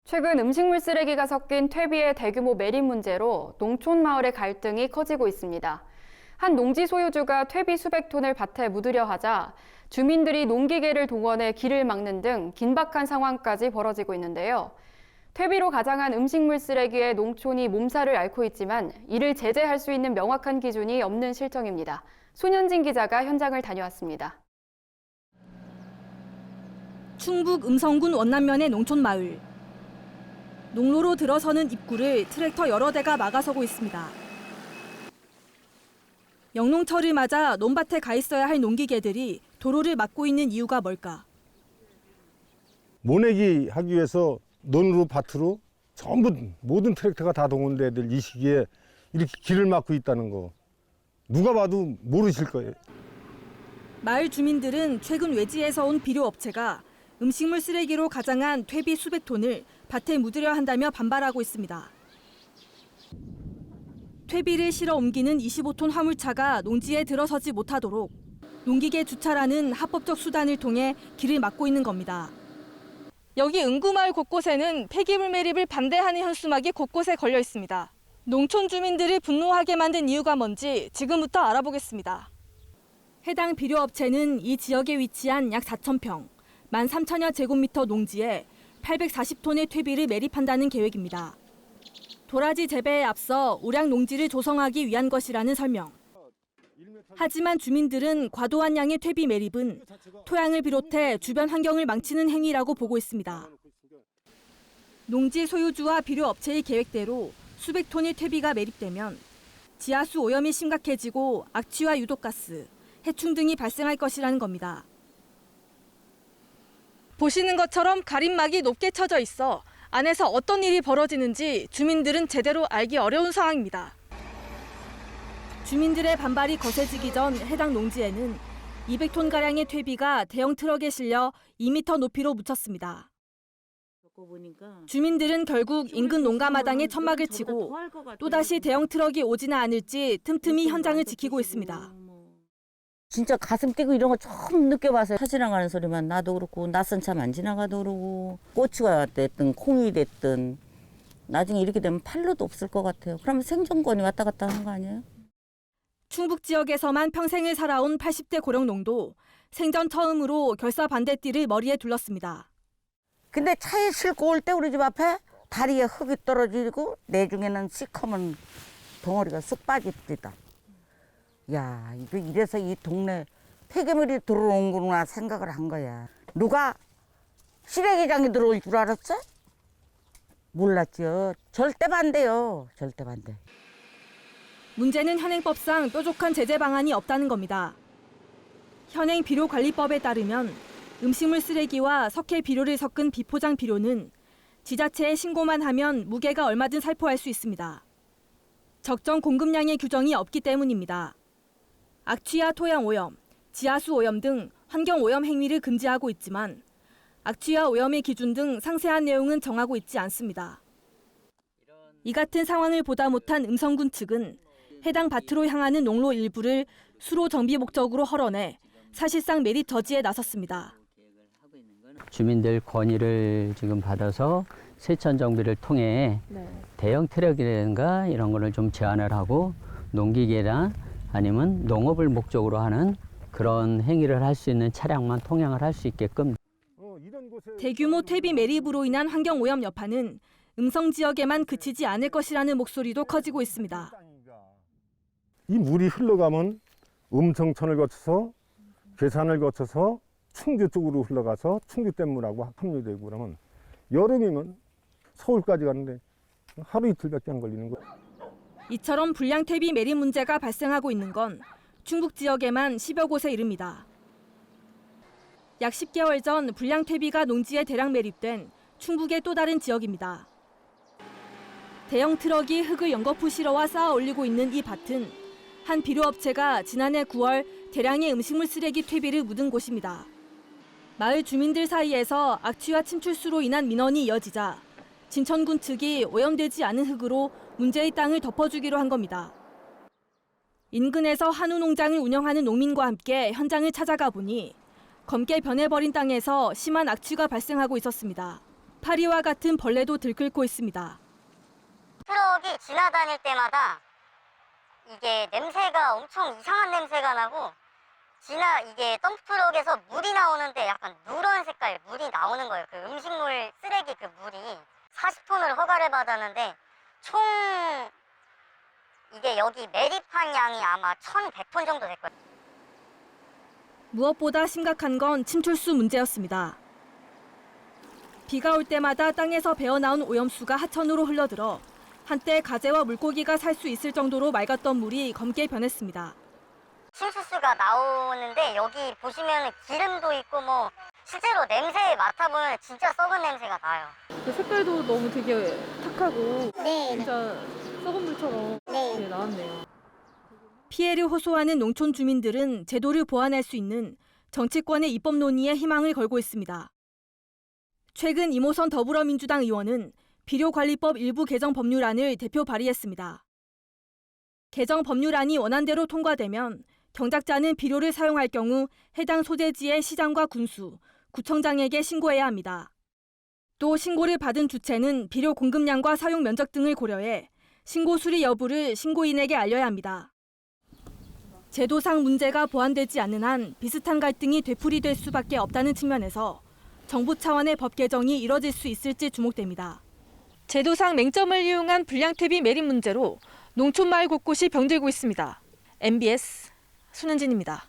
최근 음식물 쓰레기가 섞인 퇴비의 대규모 매립 문제로 농촌 마을의 갈등이 커지고 있습니다. 한 농지 소유주가 퇴비 수백 톤을 밭에 묻으려 하자 주민들이 농기계를 동원해 길을 막는 등 긴박한 상황까지 벌어지고 있는데요. 퇴비로 가장한 음식물 쓰레기에 농촌이 몸살을 앓고 있지만 이를 제재할 수 있는 명확한 기준이 없는 실정입니다. 손현진 기자가 현장을 다녀왔습니다. 충북 음성군 원남면의 농촌 마을. 농로로 들어서는 입구를 트랙터 여러 대가 막아서고 있습니다. 영농철을 맞아 논밭에 가 있어야 할 농기계들이 도로를 막고 있는 이유가 뭘까? 모내기 하기 위해서 논으로 밭으로 전부 모든 트랙터가 다 동원돼야 될 이 시기에 이렇게 길을 막고 있다는 거 누가 봐도 모르실 거예요. 마을 주민들은 최근 외지에서 온 비료업체가 음식물 쓰레기로 가장한 퇴비 수백 톤을 밭에 묻으려 한다며 반발하고 있습니다. 퇴비를 실어 옮기는 25톤 화물차가 농지에 들어서지 못하도록 농기계 주차라는 합법적 수단을 통해 길을 막고 있는 겁니다. 여기 응구마을 곳곳에는 폐기물 매립을 반대하는 현수막이 곳곳에 걸려 있습니다. 농촌 주민들을 분노하게 만든 이유가 뭔지 지금부터 알아보겠습니다. 해당 비료업체는 이 지역에 위치한 약 4,000평, 13,000여 제곱미터 농지에 840톤의 퇴비를 매립한다는 계획입니다. 도라지 재배에 앞서 우량 농지를 조성하기 위한 것이라는 설명. 하지만 주민들은 과도한 양의 퇴비 매립은 토양을 비롯해 주변 환경을 망치는 행위라고 보고 있습니다. 농지 소유주와 비료업체의 계획대로 수백 톤의 퇴비가 매립되면 지하수 오염이 심각해지고 악취와 유독가스, 해충 등이 발생할 것이라는 겁니다. 보시는 것처럼 가림막이 높게 쳐져 있어 안에서 어떤 일이 벌어지는지 주민들은 제대로 알기 어려운 상황입니다. 주민들의 반발이 거세지기 전 해당 농지에는 200톤가량의 퇴비가 대형 트럭에 실려 2m 높이로 묻혔습니다. 주민들은 결국 인근 농가마당에 천막을 치고 또다시 대형 트럭이 오지는 않을지 틈틈이 현장을 지키고 있습니다. 진짜 가슴 뛰고 이런 거 처음 느껴봐서 차 지나가는 소리만 나도 그렇고 낯선 차만 안 지나가도 그러고 고추가 됐든 콩이 됐든 나중에 이렇게 되면 팔로도 없을 것 같아요. 그러면 생존권이 왔다 갔다 하는 거 아니에요? 충북 지역에서만 평생을 살아온 80대 고령농도 생전 처음으로 결사 반대띠를 머리에 둘렀습니다. 근데 차에 싣고 올 때 우리 집 앞에 다리에 흙이 떨어지고 내중에는 시커먼 덩어리가 쑥 빠집니다. 야, 이래서 이 동네 폐기물이 들어오는구나 생각을 한 거야. 누가 쓰레기장에 들어올 줄 알았어? 몰랐죠. 절대 반대요. 절대 반대. 문제는 현행법상 뾰족한 제재 방안이 없다는 겁니다. 현행 비료관리법에 따르면 음식물 쓰레기와 석회 비료를 섞은 비포장 비료는 지자체에 신고만 하면 무게가 얼마든 살포할 수 있습니다. 적정 공급량의 규정이 없기 때문입니다. 악취와 토양 오염, 지하수 오염 등 환경 오염 행위를 금지하고 있지만 악취와 오염의 기준 등 상세한 내용은 정하고 있지 않습니다. 이 같은 상황을 보다 못한 음성군 측은 해당 밭으로 향하는 농로 일부를 수로 정비 목적으로 헐어내 사실상 매립 저지에 나섰습니다. 주민들 건의를 지금 받아서 세천 정비를 통해 대형 트럭이라든가 이런 거를 좀 제한을 하고 농기계나 아니면 농업을 목적으로 하는 그런 행위를 할 수 있는 차량만 통행을 할 수 있게끔. 대규모 퇴비 매립으로 인한 환경 오염 여파는 음성 지역에만 그치지 않을 것이라는 목소리도 커지고 있습니다. 이 물이 흘러가면 음성천을 거쳐서 괴산을 거쳐서 충주 쪽으로 흘러가서 충주댐물하고 합류되고 그러면 여름이면 서울까지 가는데 하루 이틀밖에 안 걸리는 거예요. 이처럼 불량 퇴비 매립 문제가 발생하고 있는 건 충북 지역에만 10여 곳에 이릅니다. 약 10개월 전 불량 퇴비가 농지에 대량 매립된 충북의 또 다른 지역입니다. 대형 트럭이 흙을 연거푸 실어와 쌓아 올리고 있는 이 밭은 한 비료업체가 지난해 9월 대량의 음식물 쓰레기 퇴비를 묻은 곳입니다. 마을 주민들 사이에서 악취와 침출수로 인한 민원이 이어지자 진천군 측이 오염되지 않은 흙으로 문제의 땅을 덮어주기로 한 겁니다. 인근에서 한우 농장을 운영하는 농민과 함께 현장을 찾아가 보니 검게 변해버린 땅에서 심한 악취가 발생하고 있었습니다. 파리와 같은 벌레도 들끓고 있습니다. 트럭이 지나다닐 때마다 이게 냄새가 엄청 이상한 냄새가 나고 이게 덤프트럭에서 물이 나오는데 약간 누런 색깔 물이 나오는 거예요. 그 음식물 쓰레기 그 물이 40톤을 허가를 받았는데 총 이게 여기 매립한 양이 아마 1,100톤 정도 될 거예요. 무엇보다 심각한 건 침출수 문제였습니다. 비가 올 때마다 땅에서 배어나온 오염수가 하천으로 흘러들어 한때 가재와 물고기가 살 수 있을 정도로 맑았던 물이 검게 변했습니다. 침수수가 나오는데 여기 보시면 기름도 있고 뭐 실제로 냄새 맡아보면 진짜 썩은 냄새가 나요. 그 색깔도 너무 되게 탁하고 네. 진짜 썩은 물처럼 네. 나왔네요. 피해를 호소하는 농촌 주민들은 제도를 보완할 수 있는 정치권의 입법 논의에 희망을 걸고 있습니다. 최근 이모선 더불어민주당 의원은 비료관리법 일부 개정 법률안을 대표 발의했습니다. 개정 법률안이 원안대로 통과되면 경작자는 비료를 사용할 경우 해당 소재지의 시장과 군수, 구청장에게 신고해야 합니다. 또 신고를 받은 주체는 비료 공급량과 사용 면적 등을 고려해 신고 수리 여부를 신고인에게 알려야 합니다. 제도상 문제가 보완되지 않는 한 비슷한 갈등이 되풀이될 수밖에 없다는 측면에서 정부 차원의 법 개정이 이뤄질 수 있을지 주목됩니다. 제도상 맹점을 이용한 불량퇴비 매립 문제로 농촌 마을 곳곳이 병들고 있습니다. MBS 손은진입니다.